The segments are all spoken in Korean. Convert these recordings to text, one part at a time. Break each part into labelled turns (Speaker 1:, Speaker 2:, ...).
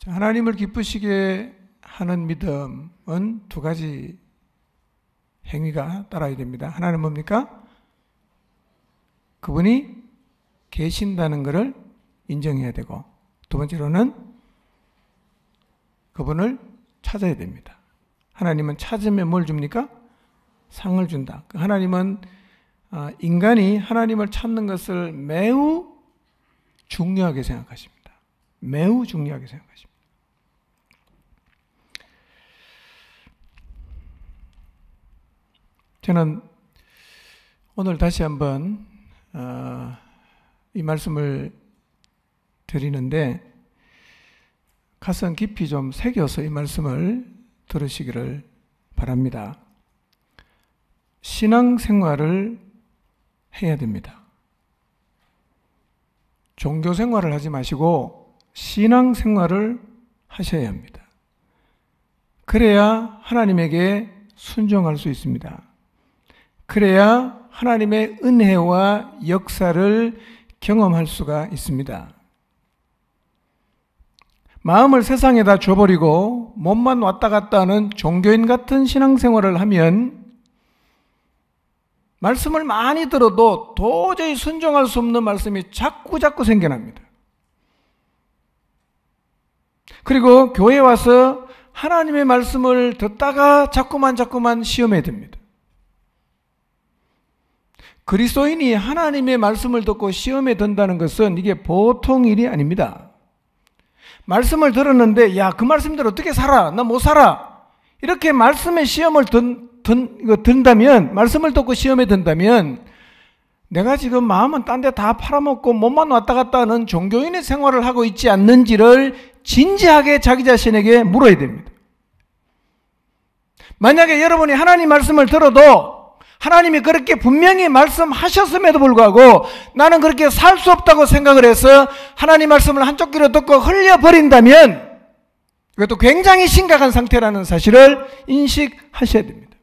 Speaker 1: 하나님을 기쁘시게 하는 믿음은 두 가지 행위가 따라야 됩니다. 하나는 뭡니까? 그분이 계신다는 것을 인정해야 되고, 두 번째로는 그분을 찾아야 됩니다. 하나님은 찾으면 뭘 줍니까? 상을 준다. 하나님은 인간이 하나님을 찾는 것을 매우 중요하게 생각하십니다. 매우 중요하게 생각하십니다. 저는 오늘 다시 한번 이 말씀을 드리는데 가슴 깊이 좀 새겨서 이 말씀을 들으시기를 바랍니다. 신앙생활을 해야 됩니다. 종교생활을 하지 마시고 신앙생활을 하셔야 합니다. 그래야 하나님에게 순종할 수 있습니다. 그래야 하나님의 은혜와 역사를 경험할 수가 있습니다. 마음을 세상에다 줘버리고 몸만 왔다 갔다 하는 종교인 같은 신앙생활을 하면 말씀을 많이 들어도 도저히 순종할 수 없는 말씀이 자꾸 생겨납니다. 그리고 교회에 와서 하나님의 말씀을 듣다가 자꾸만 시험에 듭니다. 그리스도인이 하나님의 말씀을 듣고 시험에 든다는 것은 이게 보통 일이 아닙니다. 말씀을 들었는데 야, 그 말씀대로 어떻게 살아? 나 못 살아. 이렇게 말씀의 시험을 든다면, 말씀을 듣고 시험에 든다면 내가 지금 마음은 딴 데 다 팔아먹고 몸만 왔다 갔다 하는 종교인의 생활을 하고 있지 않는지를 진지하게 자기 자신에게 물어야 됩니다. 만약에 여러분이 하나님 말씀을 들어도 하나님이 그렇게 분명히 말씀하셨음에도 불구하고 나는 그렇게 살 수 없다고 생각을 해서 하나님 말씀을 한쪽 귀로 듣고 흘려버린다면 이것도 굉장히 심각한 상태라는 사실을 인식하셔야 됩니다.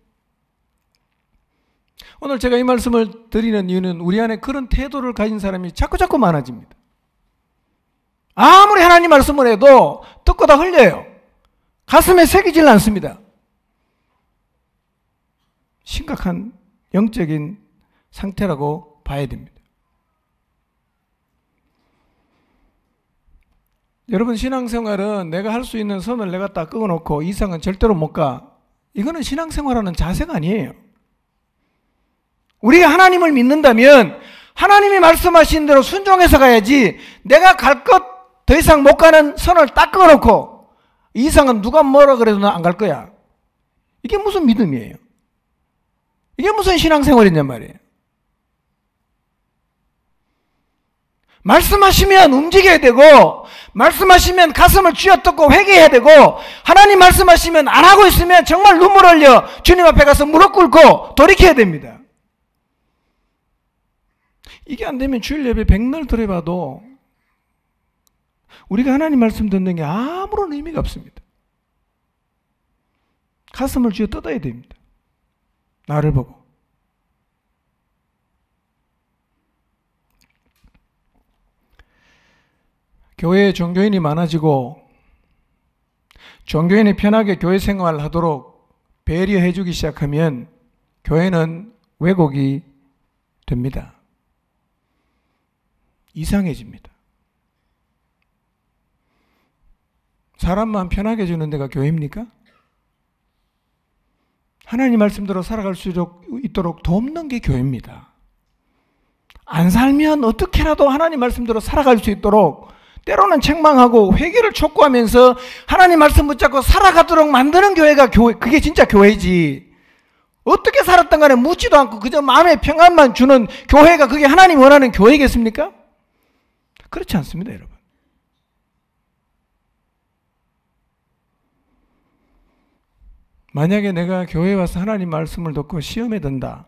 Speaker 1: 오늘 제가 이 말씀을 드리는 이유는 우리 안에 그런 태도를 가진 사람이 자꾸 많아집니다. 아무리 하나님 말씀을 해도 듣고 다 흘려요. 가슴에 새기질 않습니다. 심각한 영적인 상태라고 봐야 됩니다. 여러분, 신앙생활은 내가 할 수 있는 선을 내가 딱 끄어놓고 이상은 절대로 못 가. 이거는 신앙생활하는 자세가 아니에요. 우리가 하나님을 믿는다면 하나님이 말씀하신 대로 순종해서 가야지, 내가 갈 것 더 이상 못 가는 선을 딱 끄어놓고 이상은 누가 뭐라 그래도 나 안 갈 거야. 이게 무슨 믿음이에요? 이게 무슨 신앙생활이냔 말이에요. 말씀하시면 움직여야 되고, 말씀하시면 가슴을 쥐어뜯고 회개해야 되고, 하나님 말씀하시면 안 하고 있으면 정말 눈물 흘려 주님 앞에 가서 무릎 꿇고 돌이켜야 됩니다. 이게 안 되면 주일 예배 백날 들어봐도 우리가 하나님 말씀 듣는 게 아무런 의미가 없습니다. 가슴을 쥐어뜯어야 됩니다. 나를 보고. 교회에 종교인이 많아지고 종교인이 편하게 교회 생활을 하도록 배려해 주기 시작하면 교회는 왜곡이 됩니다. 이상해집니다. 사람만 편하게 해주는 데가 교회입니까? 하나님 말씀대로 살아갈 수 있도록 돕는 게 교회입니다. 안 살면 어떻게라도 하나님 말씀대로 살아갈 수 있도록 때로는 책망하고 회개를 촉구하면서 하나님 말씀 붙잡고 살아가도록 만드는 교회가 그게 진짜 교회지. 어떻게 살았던 간에 묻지도 않고 그저 마음의 평안만 주는 교회가 그게 하나님 원하는 교회겠습니까? 그렇지 않습니다, 여러분. 만약에 내가 교회에 와서 하나님 말씀을 듣고 시험에 든다.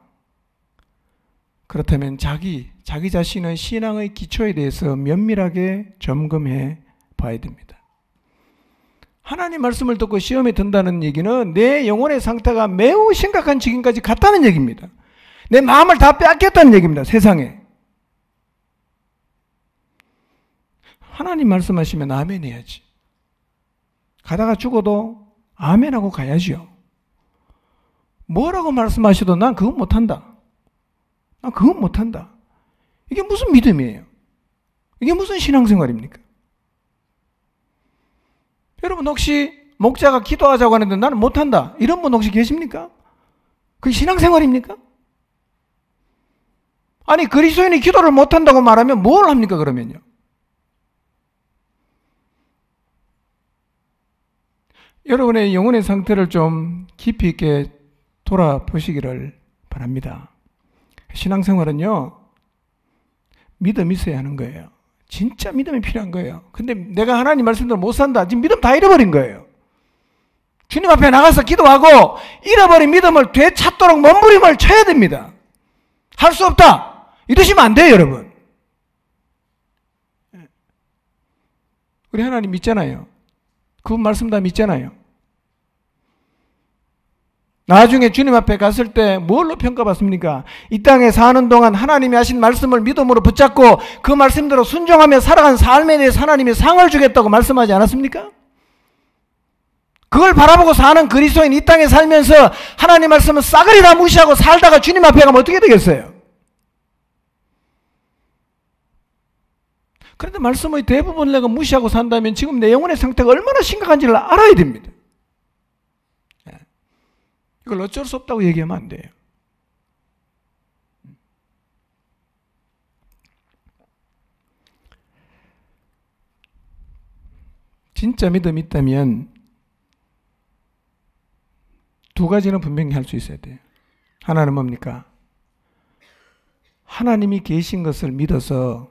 Speaker 1: 그렇다면 자기 자신의 신앙의 기초에 대해서 면밀하게 점검해 봐야 됩니다. 하나님 말씀을 듣고 시험에 든다는 얘기는 내 영혼의 상태가 매우 심각한 지경까지 갔다는 얘기입니다. 내 마음을 다 빼앗겼다는 얘기입니다, 세상에. 하나님 말씀하시면 아멘 해야지. 가다가 죽어도 아멘하고 가야지요. 뭐라고 말씀하셔도 난 그건 못한다. 난 그건 못한다. 이게 무슨 믿음이에요? 이게 무슨 신앙생활입니까? 여러분 혹시 목자가 기도하자고 하는데 나는 못한다. 이런 분 혹시 계십니까? 그게 신앙생활입니까? 아니 그리스도인이 기도를 못한다고 말하면 뭘 합니까 그러면요? 여러분의 영혼의 상태를 좀 깊이 있게 돌아보시기를 바랍니다. 신앙생활은요, 믿음이 있어야 하는 거예요. 진짜 믿음이 필요한 거예요. 근데 내가 하나님 말씀대로 못 산다. 지금 믿음 다 잃어버린 거예요. 주님 앞에 나가서 기도하고 잃어버린 믿음을 되찾도록 몸부림을 쳐야 됩니다. 할 수 없다. 이러시면 안 돼요, 여러분. 우리 하나님 믿잖아요. 그분 말씀 다 믿잖아요. 나중에 주님 앞에 갔을 때 뭘로 평가받습니까? 이 땅에 사는 동안 하나님이 하신 말씀을 믿음으로 붙잡고 그 말씀대로 순종하며 살아간 삶에 대해서 하나님이 상을 주겠다고 말씀하지 않았습니까? 그걸 바라보고 사는 그리스도인 이 땅에 살면서 하나님 말씀을 싸그리 다 무시하고 살다가 주님 앞에 가면 어떻게 되겠어요? 그런데 말씀의 대부분을 내가 무시하고 산다면 지금 내 영혼의 상태가 얼마나 심각한지를 알아야 됩니다. 이걸 어쩔 수 없다고 얘기하면 안 돼요. 진짜 믿음이 있다면 두 가지는 분명히 할 수 있어야 돼요. 하나는 뭡니까? 하나님이 계신 것을 믿어서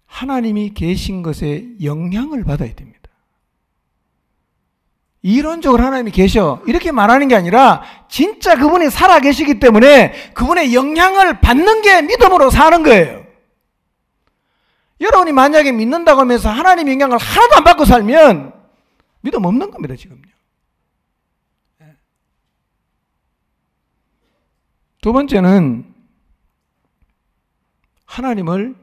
Speaker 1: 하나님이 계신 것에 영향을 받아야 됩니다. 이론적으로 하나님이 계셔 이렇게 말하는 게 아니라 진짜 그분이 살아 계시기 때문에 그분의 영향을 받는 게 믿음으로 사는 거예요. 여러분이 만약에 믿는다고 하면서 하나님 영향을 하나도 안 받고 살면 믿음 없는 겁니다, 지금요. 두 번째는 하나님을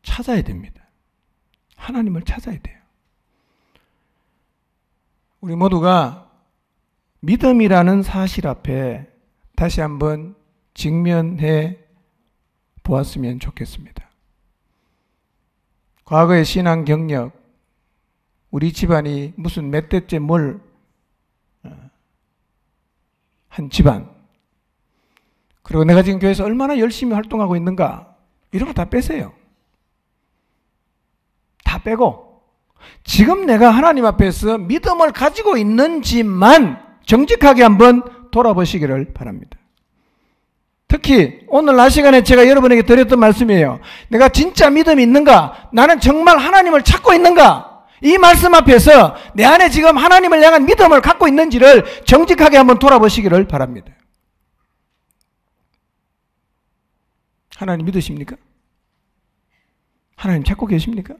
Speaker 1: 찾아야 됩니다. 하나님을 찾아야 돼요. 우리 모두가 믿음이라는 사실 앞에 다시 한번 직면해 보았으면 좋겠습니다. 과거의 신앙 경력, 우리 집안이 무슨 몇 대째 뭘 한 집안, 그리고 내가 지금 교회에서 얼마나 열심히 활동하고 있는가, 이런 거 다 빼세요. 다 빼고 지금 내가 하나님 앞에서 믿음을 가지고 있는지만 정직하게 한번 돌아보시기를 바랍니다. 특히 오늘 낮 시간에 제가 여러분에게 드렸던 말씀이에요. 내가 진짜 믿음이 있는가? 나는 정말 하나님을 찾고 있는가? 이 말씀 앞에서 내 안에 지금 하나님을 향한 믿음을 갖고 있는지를 정직하게 한번 돌아보시기를 바랍니다. 하나님 믿으십니까? 하나님 찾고 계십니까?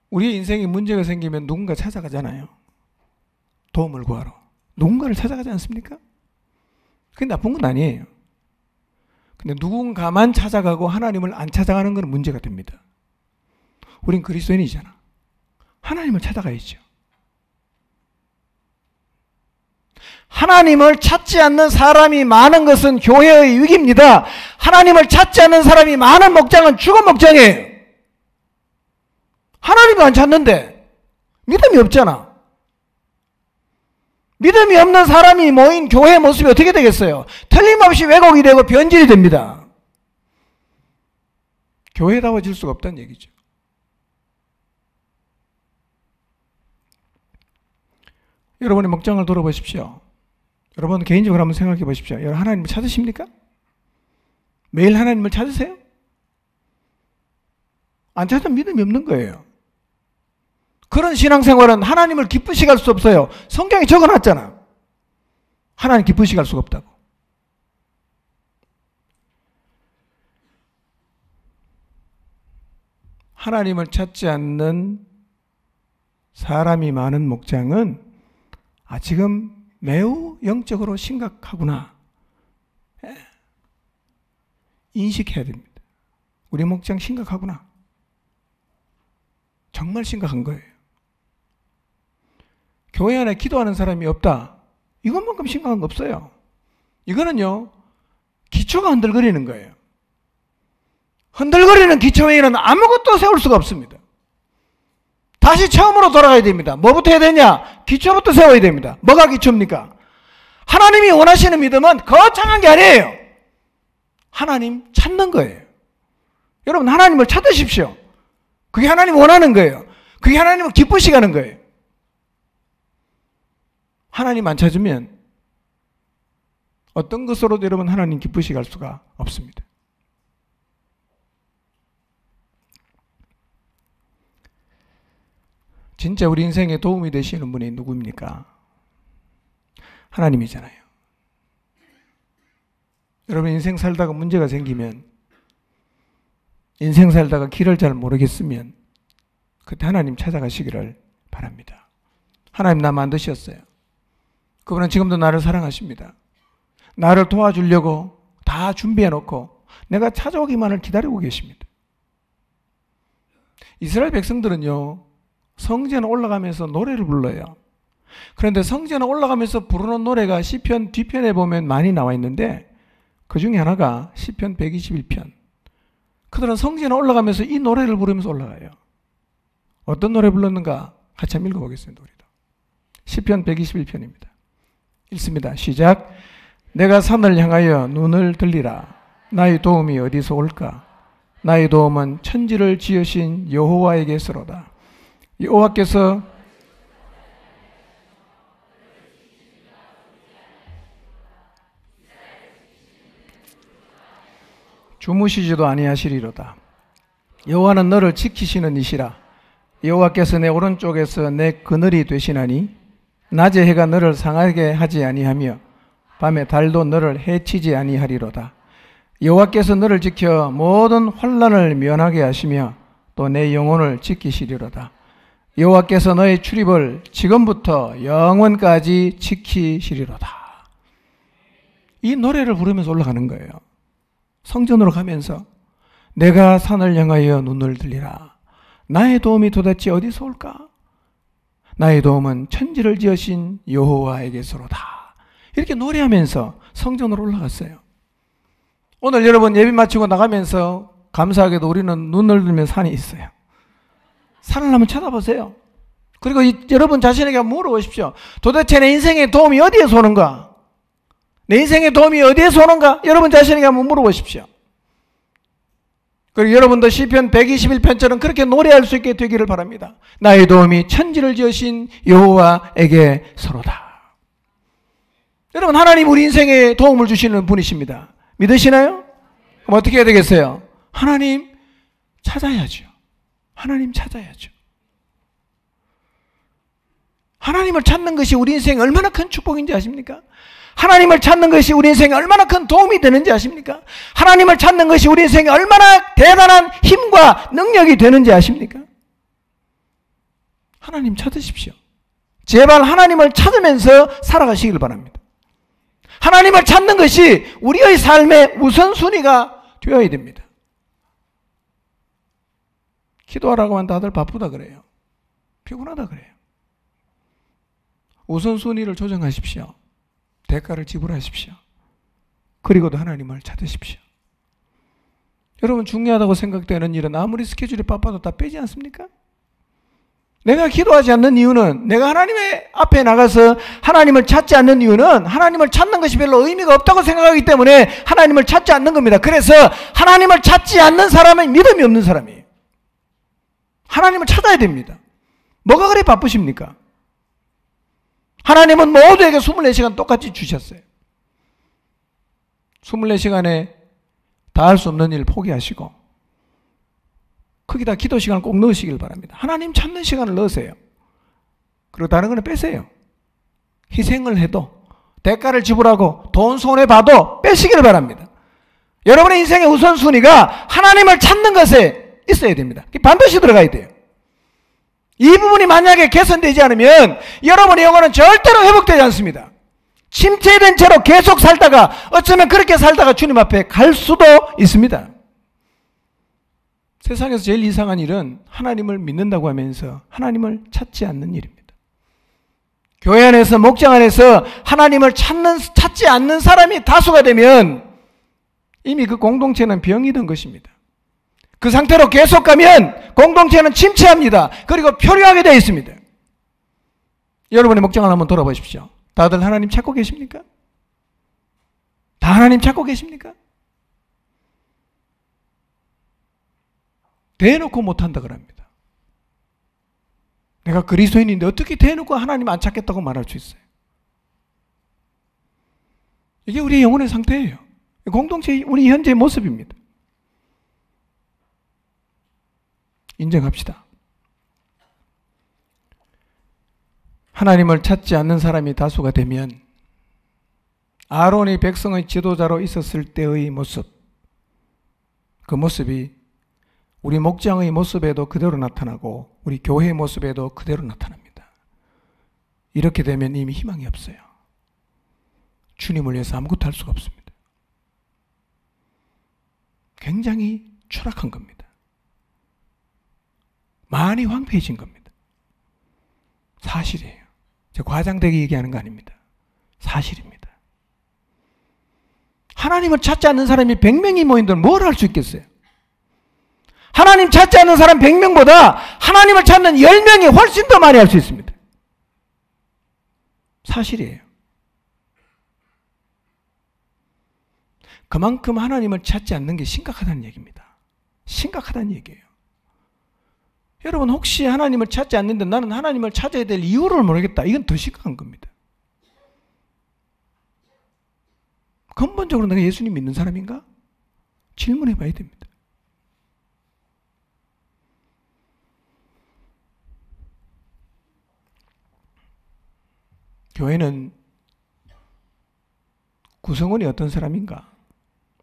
Speaker 1: 우리의 인생에 문제가 생기면 누군가 찾아가잖아요. 도움을 구하러. 누군가를 찾아가지 않습니까? 그게 나쁜 건 아니에요. 근데 누군가만 찾아가고 하나님을 안 찾아가는 건 문제가 됩니다. 우린 그리스도인이잖아. 하나님을 찾아가야죠. 하나님을 찾지 않는 사람이 많은 것은 교회의 위기입니다. 하나님을 찾지 않는 사람이 많은 목장은 죽은 목장이에요. 하나님도 안 찾는데 믿음이 없잖아. 믿음이 없는 사람이 모인 교회의 모습이 어떻게 되겠어요? 틀림없이 왜곡이 되고 변질이 됩니다. 교회다워질 수가 없다는 얘기죠. 여러분의 목장을 돌아보십시오. 여러분 개인적으로 한번 생각해 보십시오. 여러분 하나님을 찾으십니까? 매일 하나님을 찾으세요? 안 찾으면 믿음이 없는 거예요. 그런 신앙생활은 하나님을 기쁘시게 할 수 없어요. 성경에 적어놨잖아. 하나님 기쁘시게 할 수가 없다고. 하나님을 찾지 않는 사람이 많은 목장은 지금 매우 영적으로 심각하구나. 인식해야 됩니다. 우리 목장 심각하구나. 정말 심각한 거예요. 교회 안에 기도하는 사람이 없다. 이것만큼 심각한 거 없어요. 이거는요, 기초가 흔들거리는 거예요. 흔들거리는 기초 외에는 아무것도 세울 수가 없습니다. 다시 처음으로 돌아가야 됩니다. 뭐부터 해야 되냐? 기초부터 세워야 됩니다. 뭐가 기초입니까? 하나님이 원하시는 믿음은 거창한 게 아니에요. 하나님 찾는 거예요. 여러분, 하나님을 찾으십시오. 그게 하나님 원하는 거예요. 그게 하나님을 기쁘시게 하는 거예요. 하나님 안 찾으면 어떤 것으로도 여러분 하나님 기쁘시게 할 수가 없습니다. 진짜 우리 인생에 도움이 되시는 분이 누구입니까? 하나님이잖아요. 여러분, 인생 살다가 문제가 생기면, 인생 살다가 길을 잘 모르겠으면 그때 하나님 찾아가시기를 바랍니다. 하나님 나 만드셨어요. 그분은 지금도 나를 사랑하십니다. 나를 도와주려고 다 준비해놓고 내가 찾아오기만을 기다리고 계십니다. 이스라엘 백성들은요, 성전에 올라가면서 노래를 불러요. 그런데 성전에 올라가면서 부르는 노래가 시편 뒤편에 보면 많이 나와 있는데, 그 중에 하나가 시편 121편. 그들은 성전에 올라가면서 이 노래를 부르면서 올라가요. 어떤 노래 불렀는가 같이 한번 읽어보겠습니다. 우리도. 시편 121편입니다. 읽습니다. 시작. 내가 산을 향하여 눈을 들리라. 나의 도움이 어디서 올까? 나의 도움은 천지를 지으신 여호와에게서로다. 여호와께서 주무시지도 아니하시리로다. 여호와는 너를 지키시는 이시라. 여호와께서 내 오른쪽에서 내 그늘이 되시나니 낮에 해가 너를 상하게 하지 아니하며 밤에 달도 너를 해치지 아니하리로다. 여호와께서 너를 지켜 모든 환난을 면하게 하시며 또 내 영혼을 지키시리로다. 여호와께서 너의 출입을 지금부터 영원까지 지키시리로다. 이 노래를 부르면서 올라가는 거예요. 성전으로 가면서 내가 산을 향하여 눈을 들리라. 나의 도움이 도대체 어디서 올까? 나의 도움은 천지를 지으신 여호와에게서로다. 이렇게 노래하면서 성전으로 올라갔어요. 오늘 여러분 예배 마치고 나가면서 감사하게도 우리는 눈을 들면 산이 있어요. 산을 한번 쳐다보세요. 그리고 여러분 자신에게 물어보십시오. 도대체 내 인생의 도움이 어디에서 오는가? 내 인생의 도움이 어디에서 오는가? 여러분 자신에게 한번 물어보십시오. 그리고 여러분도 시편 121편처럼 그렇게 노래할 수 있게 되기를 바랍니다. 나의 도움이 천지를 지으신 여호와에게서로다. 여러분, 하나님 우리 인생에 도움을 주시는 분이십니다. 믿으시나요? 그럼 어떻게 해야 되겠어요? 하나님 찾아야죠. 하나님 찾아야죠. 하나님을 찾는 것이 우리 인생에 얼마나 큰 축복인지 아십니까? 하나님을 찾는 것이 우리 인생에 얼마나 큰 도움이 되는지 아십니까? 하나님을 찾는 것이 우리 인생에 얼마나 대단한 힘과 능력이 되는지 아십니까? 하나님 찾으십시오. 제발 하나님을 찾으면서 살아가시길 바랍니다. 하나님을 찾는 것이 우리의 삶의 우선순위가 되어야 됩니다. 기도하라고 하면 다들 바쁘다 그래요. 피곤하다 그래요. 우선순위를 조정하십시오. 대가를 지불하십시오. 그리고도 하나님을 찾으십시오. 여러분, 중요하다고 생각되는 일은 아무리 스케줄이 바빠도 다 빼지 않습니까? 내가 기도하지 않는 이유는, 내가 하나님의 앞에 나가서 하나님을 찾지 않는 이유는 하나님을 찾는 것이 별로 의미가 없다고 생각하기 때문에 하나님을 찾지 않는 겁니다. 그래서 하나님을 찾지 않는 사람은 믿음이 없는 사람이에요. 하나님을 찾아야 됩니다. 뭐가 그래 바쁘십니까? 하나님은 모두에게 24시간 똑같이 주셨어요. 24시간에 다 할 수 없는 일 포기하시고 거기다 기도 시간을 꼭 넣으시길 바랍니다. 하나님 찾는 시간을 넣으세요. 그리고 다른 거는 빼세요. 희생을 해도, 대가를 지불하고 돈 손해봐도 빼시길 바랍니다. 여러분의 인생의 우선순위가 하나님을 찾는 것에 있어야 됩니다. 반드시 들어가야 돼요. 이 부분이 만약에 개선되지 않으면 여러분의 영혼은 절대로 회복되지 않습니다. 침체된 채로 계속 살다가 어쩌면 그렇게 살다가 주님 앞에 갈 수도 있습니다. 세상에서 제일 이상한 일은 하나님을 믿는다고 하면서 하나님을 찾지 않는 일입니다. 교회 안에서, 목장 안에서 하나님을 찾지 않는 사람이 다수가 되면 이미 그 공동체는 병이 든 것입니다. 그 상태로 계속 가면 공동체는 침체합니다. 그리고 표류하게 되어 있습니다. 여러분의 목장을 한번 돌아보십시오. 다들 하나님 찾고 계십니까? 다 하나님 찾고 계십니까? 대놓고 못한다 그럽니다. 내가 그리스도인인데 어떻게 대놓고 하나님 안 찾겠다고 말할 수 있어요? 이게 우리의 영혼의 상태예요. 공동체의 우리 현재의 모습입니다. 인정합시다. 하나님을 찾지 않는 사람이 다수가 되면 아론이 백성의 지도자로 있었을 때의 모습, 그 모습이 우리 목장의 모습에도 그대로 나타나고 우리 교회의 모습에도 그대로 나타납니다. 이렇게 되면 이미 희망이 없어요. 주님을 위해서 아무것도 할 수가 없습니다. 굉장히 추락한 겁니다. 많이 황폐해진 겁니다. 사실이에요. 제가 과장되게 얘기하는 거 아닙니다. 사실입니다. 하나님을 찾지 않는 사람이 100명이 모인들 뭘 할 수 있겠어요? 하나님 찾지 않는 사람 100명보다 하나님을 찾는 10명이 훨씬 더 많이 할 수 있습니다. 사실이에요. 그만큼 하나님을 찾지 않는 게 심각하다는 얘기입니다. 심각하다는 얘기예요. 여러분 혹시 하나님을 찾지 않는데 나는 하나님을 찾아야 될 이유를 모르겠다. 이건 더 심각한 겁니다. 근본적으로 내가 예수님 믿는 사람인가? 질문해 봐야 됩니다. 교회는 구성원이 어떤 사람인가?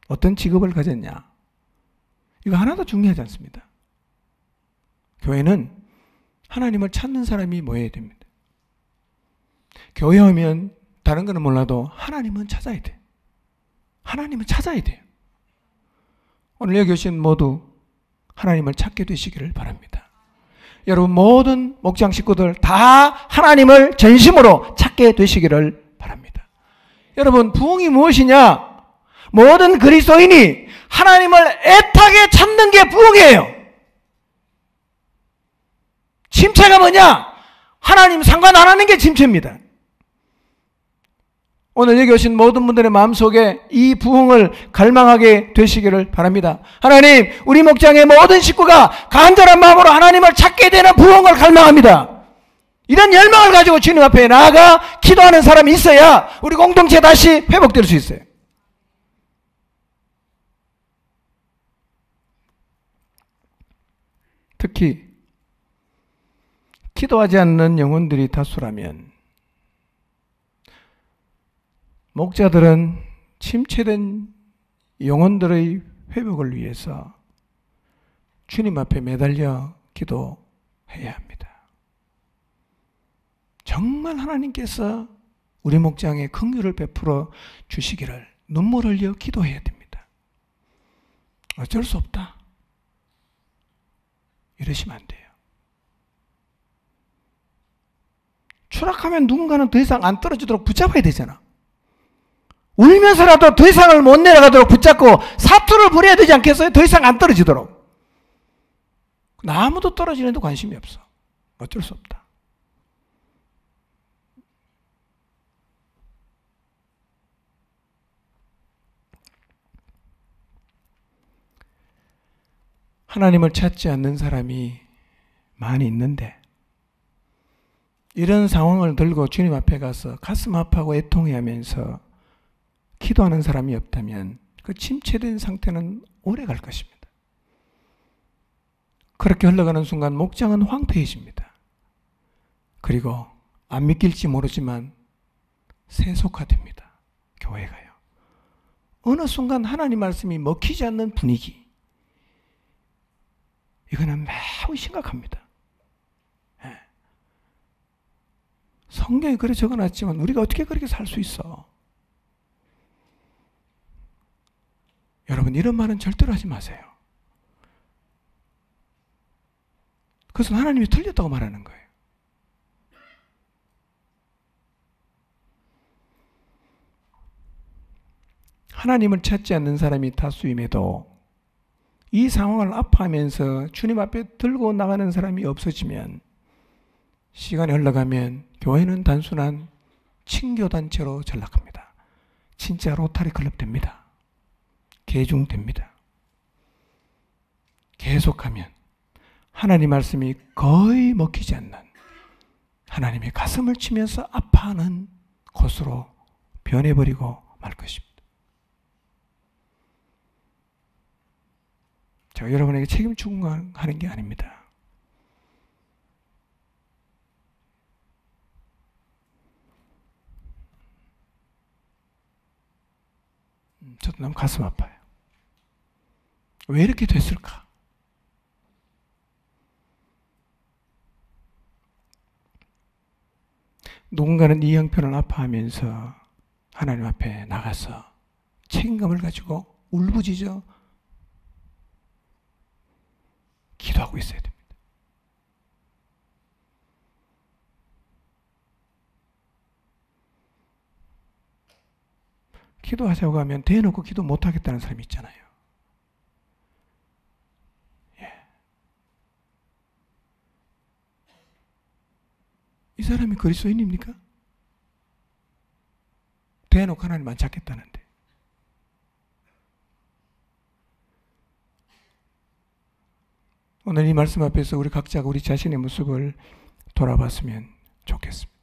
Speaker 1: 어떤 직업을 가졌냐? 이거 하나도 중요하지 않습니다. 교회는 하나님을 찾는 사람이 모여야 됩니다. 교회 오면 다른 거는 몰라도 하나님은 찾아야 돼. 하나님은 찾아야 돼요. 오늘 여기 오신 모두 하나님을 찾게 되시기를 바랍니다. 여러분 모든 목장 식구들 다 하나님을 전심으로 찾게 되시기를 바랍니다. 여러분 부흥이 무엇이냐? 모든 그리스도인이 하나님을 애타게 찾는 게 부흥이에요. 침체가 뭐냐? 하나님 상관 안 하는 게 침체입니다. 오늘 여기 오신 모든 분들의 마음속에 이 부흥을 갈망하게 되시기를 바랍니다. 하나님, 우리 목장의 모든 식구가 간절한 마음으로 하나님을 찾게 되는 부흥을 갈망합니다. 이런 열망을 가지고 주님 앞에 나아가 기도하는 사람이 있어야 우리 공동체 다시 회복될 수 있어요. 특히 기도하지 않는 영혼들이 다수라면 목자들은 침체된 영혼들의 회복을 위해서 주님 앞에 매달려 기도해야 합니다. 정말 하나님께서 우리 목장에 긍휼을 베풀어 주시기를 눈물 흘려 기도해야 됩니다. 어쩔 수 없다. 이러시면 안 돼요. 추락하면 누군가는 더 이상 안 떨어지도록 붙잡아야 되잖아. 울면서라도 더 이상을 못 내려가도록 붙잡고 사투를 부려야 되지 않겠어요? 더 이상 안 떨어지도록. 아무도 떨어지는데 관심이 없어. 어쩔 수 없다. 하나님을 찾지 않는 사람이 많이 있는데 이런 상황을 들고 주님 앞에 가서 가슴 아파하고 애통해하면서 기도하는 사람이 없다면 그 침체된 상태는 오래 갈 것입니다. 그렇게 흘러가는 순간 목장은 황폐해집니다. 그리고 안 믿길지 모르지만 세속화됩니다. 교회가요. 어느 순간 하나님 말씀이 먹히지 않는 분위기. 이거는 매우 심각합니다. 성경에 그래 적어놨지만 우리가 어떻게 그렇게 살 수 있어? 여러분, 이런 말은 절대로 하지 마세요. 그것은 하나님이 틀렸다고 말하는 거예요. 하나님을 찾지 않는 사람이 다수임에도 이 상황을 아파하면서 주님 앞에 들고 나가는 사람이 없어지면, 시간이 흘러가면 교회는 단순한 친교단체로 전락합니다. 진짜 로타리 클럽 됩니다. 개중됩니다. 계속하면 하나님 말씀이 거의 먹히지 않는, 하나님의 가슴을 치면서 아파하는 곳으로 변해버리고 말 것입니다. 제가 여러분에게 책임 추궁하는 게 아닙니다. 저도 너무 가슴 아파요. 왜 이렇게 됐을까? 누군가는 이 형편을 아파하면서 하나님 앞에 나가서 책임감을 가지고 울부짖어 기도하고 있어야 됩니다. 기도하자고 하면 대놓고 기도 못하겠다는 사람이 있잖아요. 예. 이 사람이 그리스도인입니까? 대놓고 하나님만 찾겠다는데. 오늘 이 말씀 앞에서 우리 각자가 우리 자신의 모습을 돌아봤으면 좋겠습니다.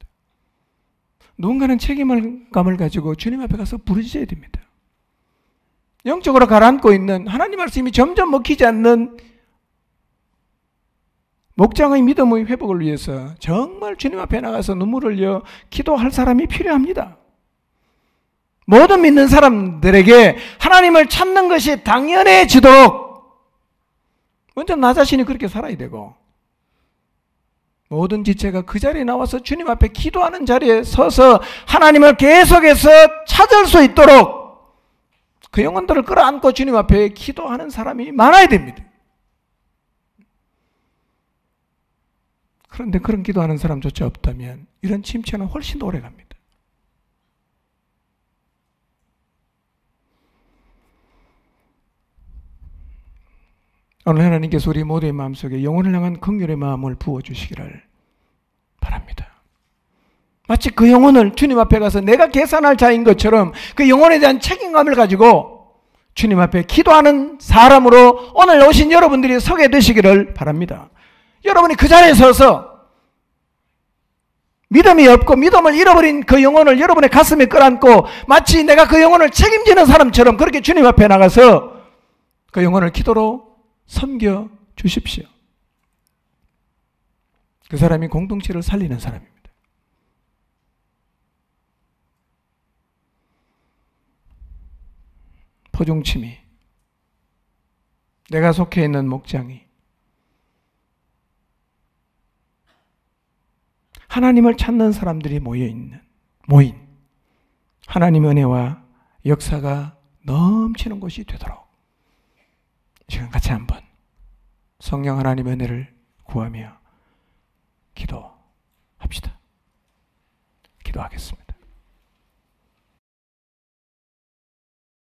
Speaker 1: 누군가는 책임감을 가지고 주님 앞에 가서 부르짖어야 됩니다. 영적으로 가라앉고 있는, 하나님 말씀이 점점 먹히지 않는 목장의 믿음의 회복을 위해서 정말 주님 앞에 나가서 눈물을 흘려 기도할 사람이 필요합니다. 모든 믿는 사람들에게 하나님을 찾는 것이 당연해지도록 먼저 나 자신이 그렇게 살아야 되고, 모든 지체가 그 자리에 나와서 주님 앞에 기도하는 자리에 서서 하나님을 계속해서 찾을 수 있도록 그 영혼들을 끌어안고 주님 앞에 기도하는 사람이 많아야 됩니다. 그런데 그런 기도하는 사람조차 없다면 이런 침체는 훨씬 더 오래 갑니다. 오늘 하나님께서 우리 모두의 마음속에 영혼을 향한 긍휼의 마음을 부어주시기를 바랍니다. 마치 그 영혼을 주님 앞에 가서 내가 계산할 자인 것처럼 그 영혼에 대한 책임감을 가지고 주님 앞에 기도하는 사람으로 오늘 오신 여러분들이 서게 되시기를 바랍니다. 여러분이 그 자리에 서서 믿음이 없고 믿음을 잃어버린 그 영혼을 여러분의 가슴에 끌어안고 마치 내가 그 영혼을 책임지는 사람처럼 그렇게 주님 앞에 나가서 그 영혼을 기도로 섬겨 주십시오. 그 사람이 공동체를 살리는 사람입니다. 포종침이, 내가 속해 있는 목장이 하나님을 찾는 사람들이 모인 하나님의 은혜와 역사가 넘치는 곳이 되도록 지금 같이 한번 성령 하나님의 은혜를 구하며 기도합시다. 기도하겠습니다.